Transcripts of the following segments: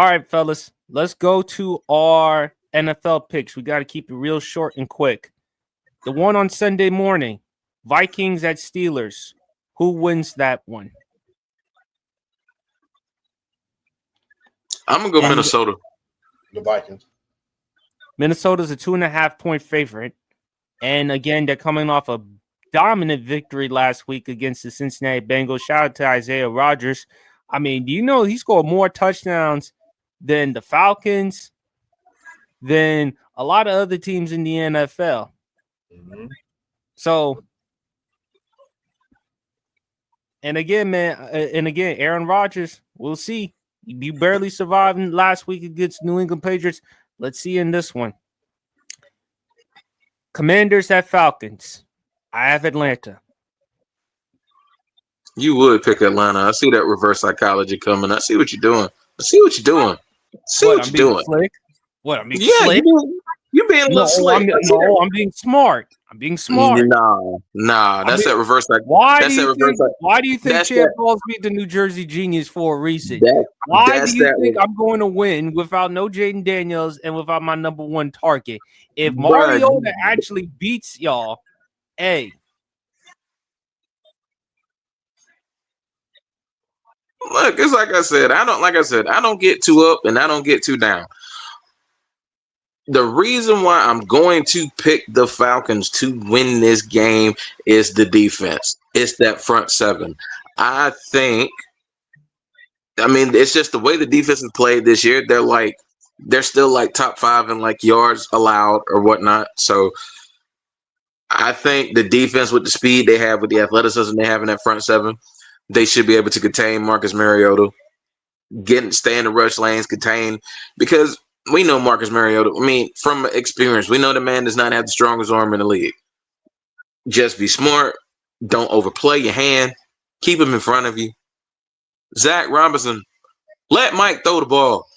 All right, fellas, let's go to our NFL picks. We got to keep it real short and quick. The one on Sunday morning, Vikings at Steelers. Who wins that one? I'm gonna go And Minnesota. The Vikings. Minnesota's a 2.5-point favorite. And again, they're coming off a dominant victory last week against the Cincinnati Bengals. Shout out to Isaiah Rodgers. I mean, do you know he scored more touchdowns than the Falcons, than a lot of other teams in the NFL? Mm-hmm. So, and again, Aaron Rodgers, we'll see. You barely survived last week against New England Patriots. Let's see in this one. Commanders at Falcons. I have Atlanta. You would pick Atlanta. I see that reverse psychology coming. I see what you're doing. I see what you're doing. See what I'm you're being doing. slick? What, I'm being Yeah, slick? you're being a little slick. I'm being smart. I'm being smart. Nah. That's that reverse. Why do you think Chad calls me the New Jersey Genius for a reason? Why do you think I'm going to win without no Jaden Daniels and without my number one target? If Mariota actually beats y'all, hey. Look, it's like I said. I don't get too up and I don't get too down. The reason why I'm going to pick the Falcons to win this game is the defense. It's that front seven. I mean, it's just the way the defense has played this year. They're still like top 5 in like yards allowed or whatnot. So I think the defense with the speed they have, with the athleticism they have in that front seven, they should be able to contain Marcus Mariota, stay in the rush lanes, contain, because we know Marcus Mariota. I mean, from experience, we know the man does not have the strongest arm in the league. Just be smart. Don't overplay your hand. Keep him in front of you. Zach Robinson, let Mike throw the ball.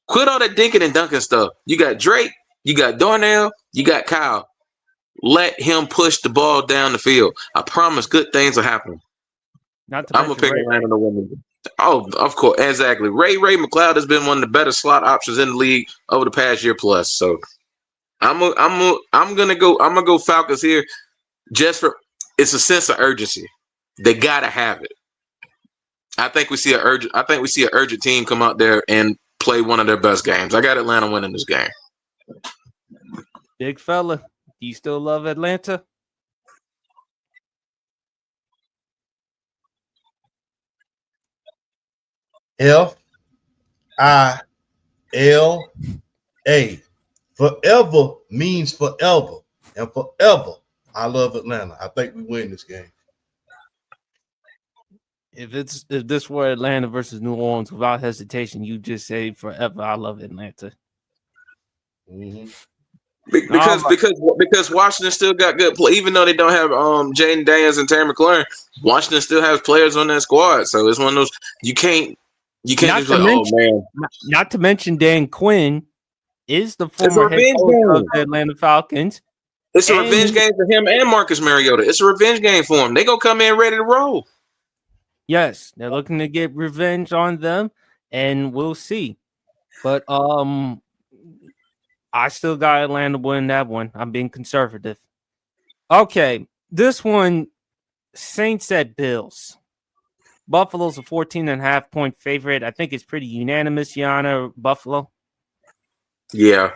Quit all that dinking and dunking stuff. You got Drake, you got Darnell, you got Kyle. Let him push the ball down the field. I promise good things will happen. I'm going to pick Atlanta to win. Oh, of course, exactly. Ray McLeod has been one of the better slot options in the league over the past year plus. So I'm gonna go Falcons here. Just for it's a sense of urgency. They gotta have it. I think we see an urgent team come out there and play one of their best games. I got Atlanta winning this game. Big fella, do you still love Atlanta? FILA. Forever means forever. And forever, I love Atlanta. I think we win this game. If this were Atlanta versus New Orleans, without hesitation, you just say forever, I love Atlanta. Mm-hmm. Because Washington still got good play, even though they don't have Jaden Daniels and Terry McLaurin. Washington still has players on that squad, so it's one of those you can't just like, oh man. Not to mention Dan Quinn is the former head coach of the Atlanta Falcons. It's a revenge game for him and Marcus Mariota. It's a revenge game for him. They gonna come in ready to roll. Yes, they're looking to get revenge on them, and we'll see. But I still got Atlanta winning that one. I'm being conservative. Okay, this one, Saints at Bills. Buffalo's a 14.5-point favorite. I think it's pretty unanimous, Yana. Buffalo. Yeah.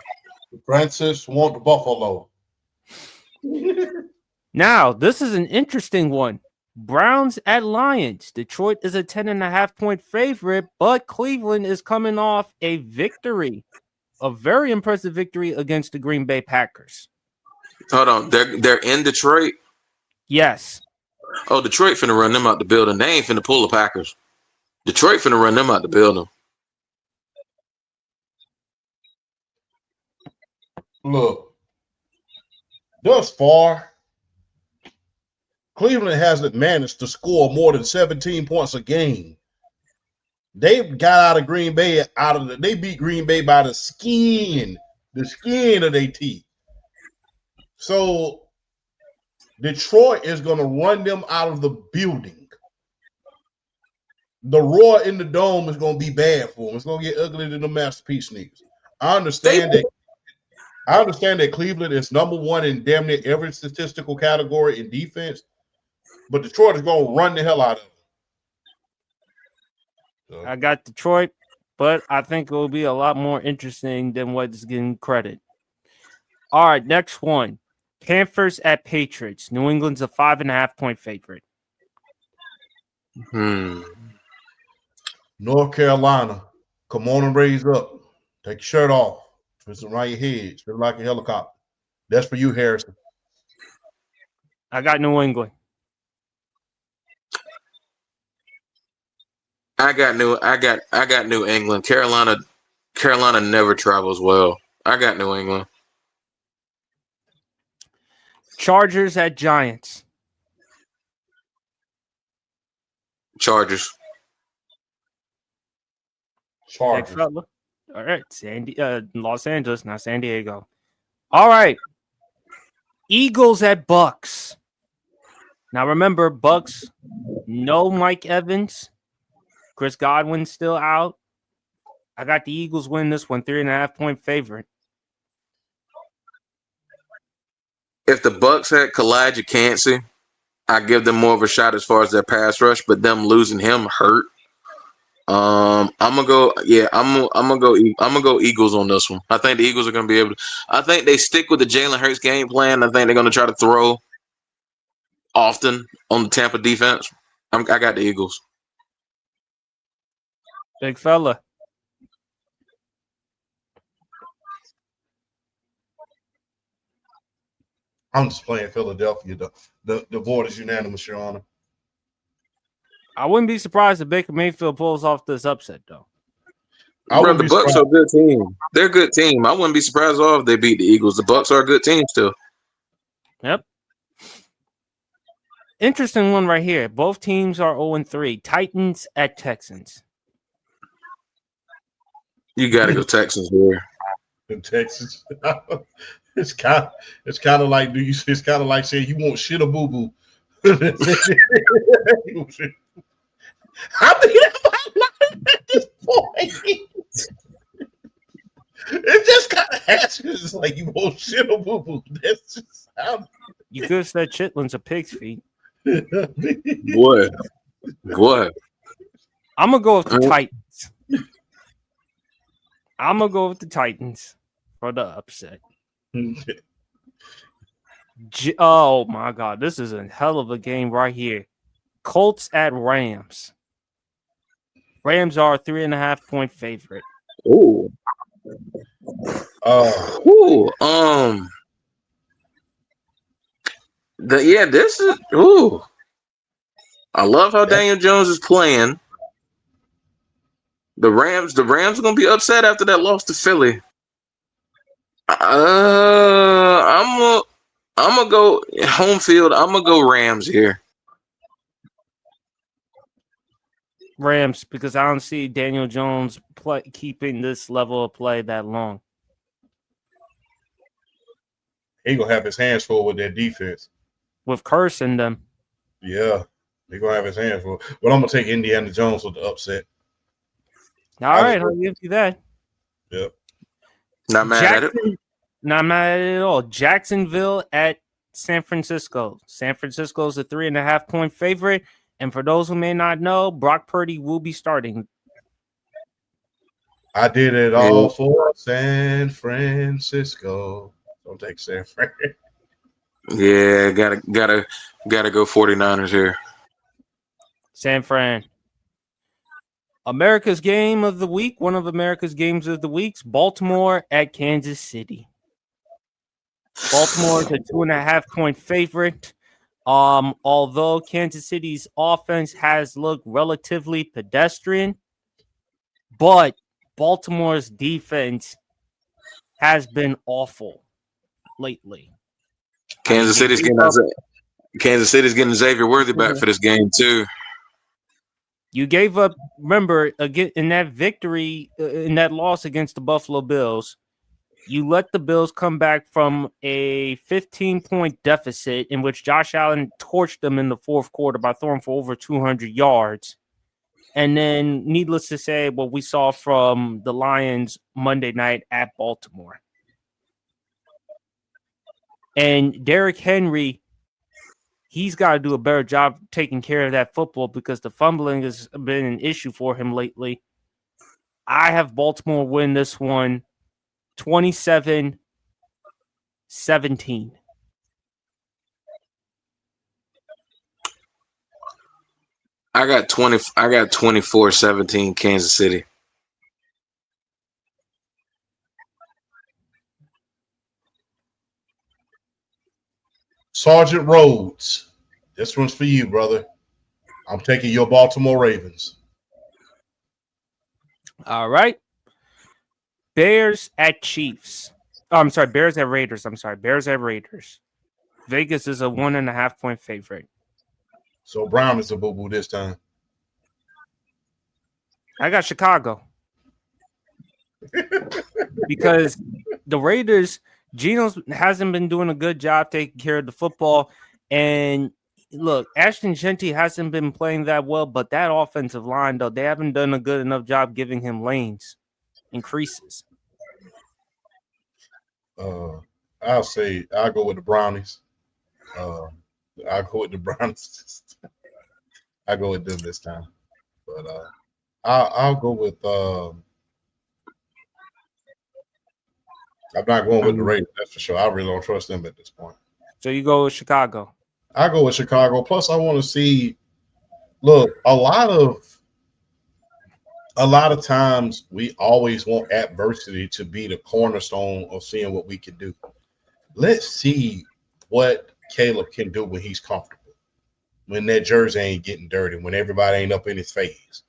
Francis want the Buffalo. Now, this is an interesting one. Browns at Lions. Detroit is a 10.5-point favorite, but Cleveland is coming off a victory. A very impressive victory against the Green Bay Packers. Hold on. They're in Detroit? Yes. Oh, Detroit finna run them out the building. They ain't finna pull the Packers. Detroit finna run them out the building. Look, thus far, Cleveland hasn't managed to score more than 17 points a game. They got out of Green Bay they beat Green Bay by the skin of their teeth. So Detroit is going to run them out of the building. the roar in the dome is going to be bad for them. It's going to get uglier than the masterpiece sneakers. I understand that Cleveland is number one in damn near every statistical category in defense, but Detroit is going to run the hell out of them. So. I got Detroit, but I think it will be a lot more interesting than what's getting credit. All right, next one. Panthers at Patriots. New England's a 5.5-point favorite. North Carolina, come on and raise up. Take your shirt off. Twist it around your head. Feel like a helicopter. That's for you, Harrison. I got New England. I got New England. Carolina never travels well. I got New England. Chargers at Giants. Chargers. All right, Los Angeles, not San Diego. All right. Eagles at Bucks. Now remember, Bucks, no Mike Evans. Chris Godwin's still out. I got the Eagles win this one, 3.5-point favorite. If the Bucks had Kalijah Cansey, I give them more of a shot as far as their pass rush, but them losing him hurt. I'm gonna go Eagles on this one. I think the Eagles are gonna be able to. I think they stick with the Jalen Hurts game plan. I think they're gonna try to throw often on the Tampa defense. I got the Eagles. Big fella. I'm just playing Philadelphia. The vote is unanimous, Your Honor. I wouldn't be surprised if Baker Mayfield pulls off this upset, though. Bro, the Bucks are a good team. They're a good team. I wouldn't be surprised at all if they beat the Eagles. The Bucks are a good team still. Yep. Interesting one right here. Both teams are 0-3. Titans at Texans. You got to go Texans here. The Texans. It's kind of like it's kind of like saying you want shit or boo boo. I mean, at this point, it just kind of happens. It's like you want shit or boo boo. That's just how. You could have said chitlins or pig's feet. Boy. I'm gonna go with the Titans. I'm gonna go with the Titans for the upset. Oh my God, this is a hell of a game right here. Colts at Rams. Rams are a 3.5-point favorite. Ooh. This is I love how Daniel Jones is playing. The Rams are gonna be upset after that loss to Philly. I'm gonna go home field. I'm gonna go Rams here. Rams, because I don't see Daniel Jones keeping this level of play that long. He gonna have his hands full with that defense. With cursing them. Yeah, he gonna have his hands full. But I'm gonna take Indiana Jones with the upset. All right, I'll give you that. Yep. Not mad at it. Not mad at all. Jacksonville at San Francisco. San Francisco is a 3.5-point favorite. And for those who may not know, Brock Purdy will be starting. I did it all for San Francisco. Don't take San Fran. Yeah, gotta go 49ers here. San Fran. America's game of the week, one of America's games of the weeks, Baltimore at Kansas City. Baltimore is a 2.5-point favorite. Although Kansas City's offense has looked relatively pedestrian, but Baltimore's defense has been awful lately. Kansas City's getting Xavier Worthy back for this game too. You gave up, remember, again in that victory, in that loss against the Buffalo Bills, you let the Bills come back from a 15-point deficit in which Josh Allen torched them in the fourth quarter by throwing for over 200 yards. And then, needless to say, what we saw from the Lions Monday night at Baltimore. And Derrick Henry, he's got to do a better job taking care of that football because the fumbling has been an issue for him lately. I have Baltimore win this one 27-17. I got 24-17 Kansas City. Sergeant Rhodes, this one's for you, brother. I'm taking your Baltimore Ravens. All right. Bears at Chiefs. Oh, I'm sorry. Bears at Raiders. Bears at Raiders. Vegas is a 1.5 point favorite. So Brown is a boo-boo this time. I got Chicago. Because the Raiders, Geno hasn't been doing a good job taking care of the football. And look, Ashton Genty hasn't been playing that well, but that offensive line, though, they haven't done a good enough job giving him lanes, increases. I'll go with the Brownies. I'll go with the Brownies. I go with them this time. But I'll go with I'm not going with the Raiders, that's for sure. I really don't trust them at this point. So you go with Chicago. I go with Chicago. Plus, I want to see. Look, a lot of times we always want adversity to be the cornerstone of seeing what we can do. Let's see what Caleb can do when he's comfortable, when that jersey ain't getting dirty, when everybody ain't up in his face.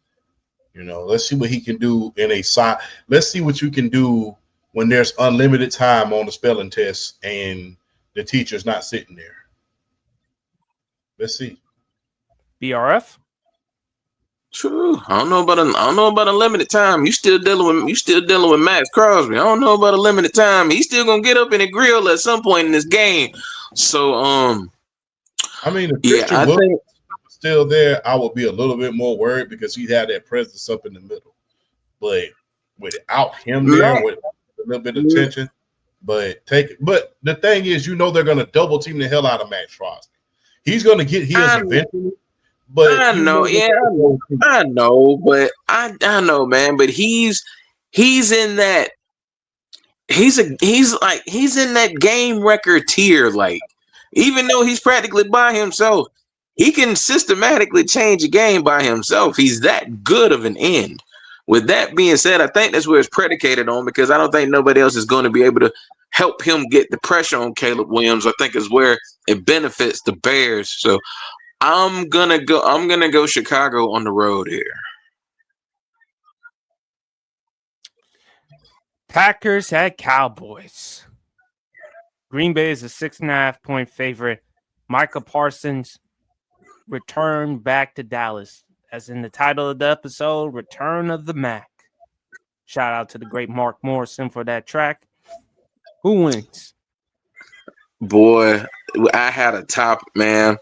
Let's see what he can do in a side. Let's see what you can do when there's unlimited time on the spelling test and the teacher's not sitting there. Let's see. BRF? True. I don't know about a limited time. You still dealing with Max Crosby. I don't know about a limited time. He's still gonna get up in the grill at some point in this game. So if Christian Wilkins was still there, I would be a little bit more worried because he had that presence up in the middle. But without him there, with a little bit of tension, but the thing is, they're gonna double team the hell out of Max Crosby. He's gonna get his eventually. But I know, I know, man. But he's in that he's in that game record tier. Like, even though he's practically by himself, he can systematically change a game by himself. He's that good of an end. With that being said, I think that's where it's predicated on, because I don't think nobody else is going to be able to help him get the pressure on Caleb Williams. I think is where it benefits the Bears. So I'm gonna go Chicago on the road here. Packers at Cowboys. Green Bay is a 6.5 point favorite. Micah Parsons returned back to Dallas, as in the title of the episode, Return of the Mac. Shout out to the great Mark Morrison for that track. Who wins? Boy, I had a topic, man.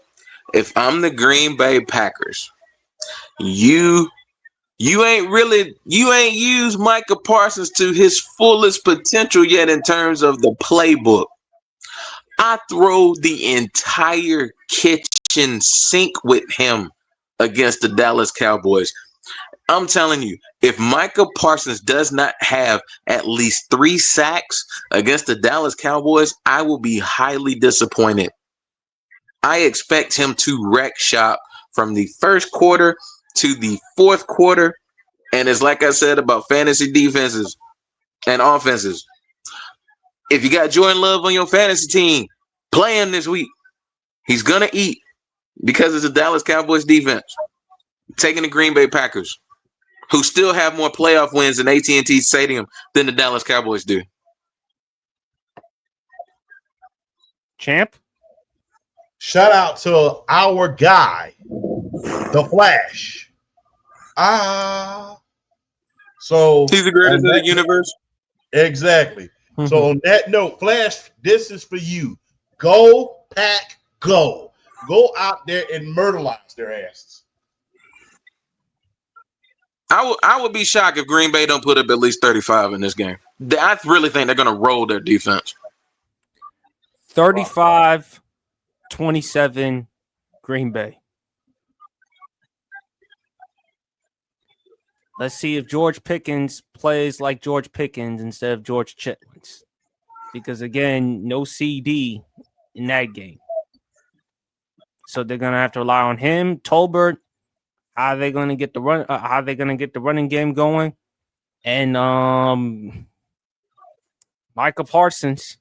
If I'm the Green Bay Packers, you ain't used Micah Parsons to his fullest potential yet in terms of the playbook. I throw the entire kitchen sink with him against the Dallas Cowboys. I'm telling you, if Micah Parsons does not have at least 3 sacks against the Dallas Cowboys, I will be highly disappointed. I expect him to wreck shop from the first quarter to the fourth quarter. And it's like I said about fantasy defenses and offenses. If you got Jordan Love on your fantasy team, play him this week. He's going to eat because it's the Dallas Cowboys defense. Taking the Green Bay Packers, who still have more playoff wins in AT&T Stadium than the Dallas Cowboys do. Champ? Shout out to our guy, The Flash. So he's the greatest in the universe. Exactly. So on that note, Flash, this is for you. Go Pack, go. Go out there and murderize their asses. I would be shocked if Green Bay don't put up at least 35 in this game. I really think they're gonna roll their defense. 35-27 Green Bay. Let's see if George Pickens plays like George Pickens instead of George Chitlins. Because, again, no CD in that game. So they're going to have to rely on him. Tolbert, how are they going to get the run? How are they going to get the running game going? And Michael Parsons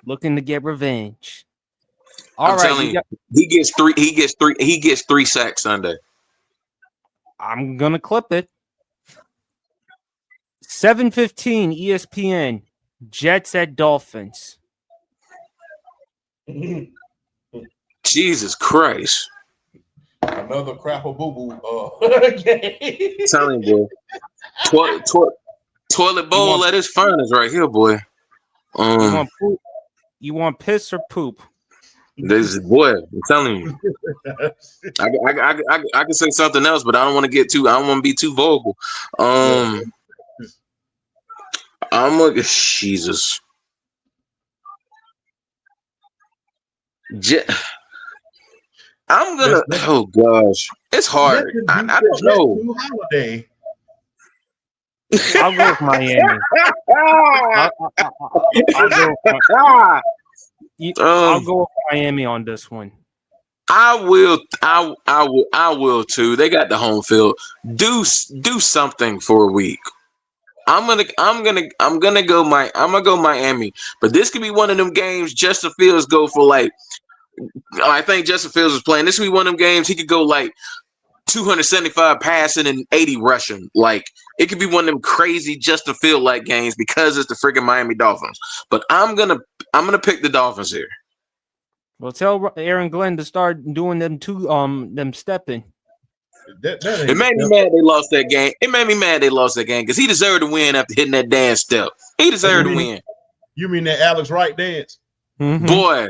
looking to get revenge. I'm telling you, he gets three sacks Sunday. I'm gonna clip it. 7:15 ESPN. Jets at Dolphins. Jesus Christ! Another crap a boo boo. Telling you, boy. Toilet bowl at its finest right here, boy. You want poop? You want piss or poop? This is boy. I'm telling you. I can say something else, but I don't want to get too. I don't want to be too vocal. I'm looking. Jesus. I'm gonna. Oh gosh, it's hard. I don't know. Holiday. I'll go with Miami. I'll go with Miami on this one. I will too. They got the home field. Do something for a week. I'm gonna go Miami. But this could be one of them games Justin Fields go for like. I think Justin Fields was playing. This could be one of them games he could go like 275 passing and 80 rushing. Like it could be one of them crazy Justin Field like games because it's the freaking Miami Dolphins. But I'm gonna pick the Dolphins here. Well, tell Aaron Glenn to start doing them stepping. It made me mad they lost that game. It made me mad they lost that game because he deserved to win after hitting that dance step. He deserved to win. You mean that Alex Wright dance? Mm-hmm. Boy.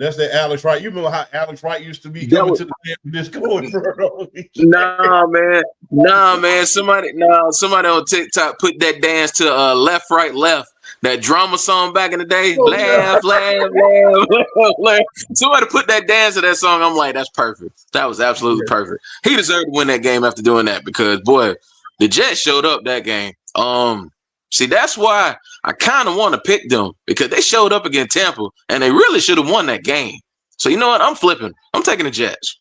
That's that Alex Wright. You remember how Alex Wright used to be coming to the dance with this going for Nah, man. Somebody on TikTok put that dance to left, right, left. That drama song back in the day. Laugh. Somebody put that dance to that song. I'm like, that's perfect. That was absolutely perfect. He deserved to win that game after doing that because, boy, the Jets showed up that game. See, that's why I kind of want to pick them because they showed up against Tampa and they really should have won that game. So, you know what? I'm flipping. I'm taking the Jets.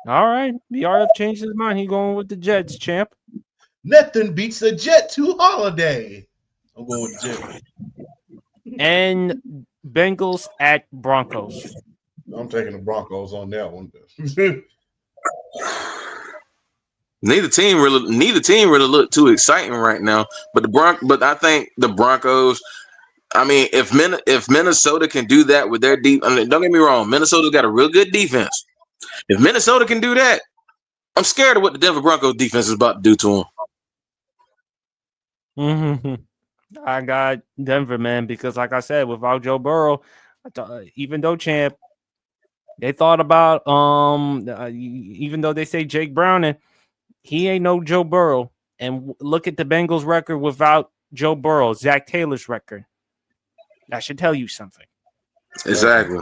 All right. BRF changed his mind. He going with the Jets, champ. Nothing beats a Jet to Holiday. I'm going with the Jets. And Bengals at Broncos. I'm taking the Broncos on that one. Neither team really look too exciting right now. But I think the Broncos. I mean, if Minnesota can do that with their deep, I mean, don't get me wrong, Minnesota's got a real good defense. If Minnesota can do that, I'm scared of what the Denver Broncos defense is about to do to them. Mm-hmm. I got Denver, man, because like I said, without Joe Burrow, even though champ, they thought about even though they say Jake Browning, he ain't no Joe Burrow. And look at the Bengals record without Joe Burrow, Zach Taylor's record. That should tell you something. Exactly.